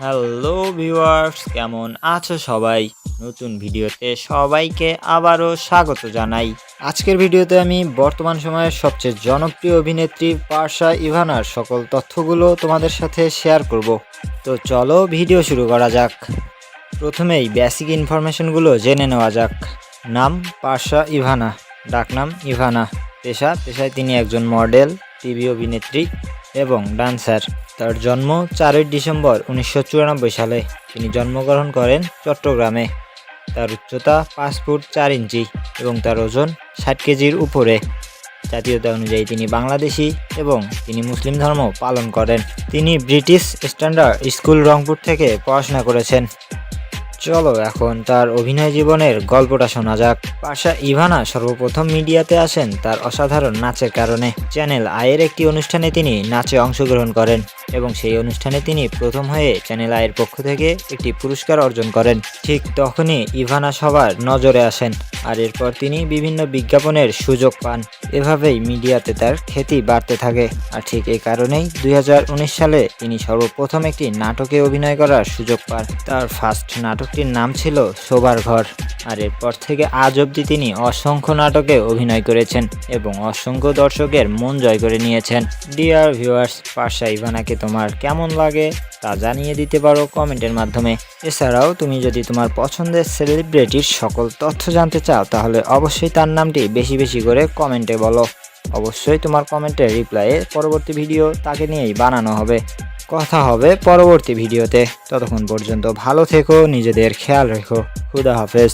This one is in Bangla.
হ্যালো ভিউয়ার্স, কেমন আছো সবাই? নতুন ভিডিওতে সবাইকে আবারও স্বাগত জানাই। আজকের ভিডিওতে আমি বর্তমান সময়ের সবচেয়ে জনপ্রিয় অভিনেত্রী পারসা ইভানার সকল তথ্যগুলো তোমাদের সাথে শেয়ার করব। তো চলো ভিডিও শুরু করা যাক। প্রথমেই বেসিক ইনফরমেশনগুলো জেনে নেওয়া যাক। নাম পারসা ইভানা, ডাকনাম ইভানা। পেশায় তিনি একজন মডেল, টিভি অভিনেত্রী এবং ডান্সার। তার জন্ম 4ই ডিসেম্বর 1994 সালে। তিনি জন্মগ্রহণ করেন চট্টগ্রামে। তার উচ্চতা 5 ফুট 4 ইঞ্চি এবং তার ওজন 60 কেজির উপরে। জাতীয়তা অনুযায়ী তিনি বাংলাদেশি এবং তিনি মুসলিম ধর্ম পালন করেন। তিনি ব্রিটিশ স্ট্যান্ডার্ড স্কুল রংপুর থেকে পড়াশোনা করেছেন। চলো এখন তার অভিনয় জীবনের গল্পটা শোনা যাক। পারসা ইভানা সর্বপ্রথম মিডিয়াতে আসেন তার অসাধারণ নাচের কারণে। চ্যানেল আইয়ের একটি অনুষ্ঠানে তিনি নাচে অংশগ্রহণ করেন এবং সেই অনুষ্ঠানে তিনি প্রথম হয়ে চ্যানেল আইয়ের পক্ষ থেকে একটি পুরস্কার অর্জন করেন। ঠিক তখনই ইভানা সবার নজরে আসেন আর এরপর তিনি বিভিন্ন বিজ্ঞাপনের সুযোগ পান। এভাবেই মিডিয়াতে তার খ্যাতি বাড়তে থাকে। আর ঠিক এই কারণেই 2019 সালে তিনি সর্বপ্রথম একটি নাটকে অভিনয় করার সুযোগ পান। তার ফার্স্ট নাটকটির নাম ছিল শোবার ঘর। আর এরপর থেকে আজ অবধি তিনি অসংখ্য নাটকে অভিনয় করেছেন এবং অসংখ্য দর্শকের মন জয় করে নিয়েছেন। ডিয়ার ভিউয়ার্স, পারসা ইভানাকে তোমার কেমন লাগে তা জানিয়ে দিতে পারো কমেন্টের মাধ্যমে। এছাড়াও তুমি যদি তোমার পছন্দের সেলিব্রিটির সকল তথ্য জানতে চাও তাহলে অবশ্যই তার নামটি বেশি বেশি করে কমেন্টে বলো। অবশ্যই তোমার কমেন্টের রিপ্লাইয়ে পরবর্তী ভিডিও তাকে নিয়েই বানানো হবে। কথা হবে পরবর্তী ভিডিওতে। ততক্ষণ পর্যন্ত ভালো থেকো, নিজেদের খেয়াল রেখো। খুদা হাফেজ।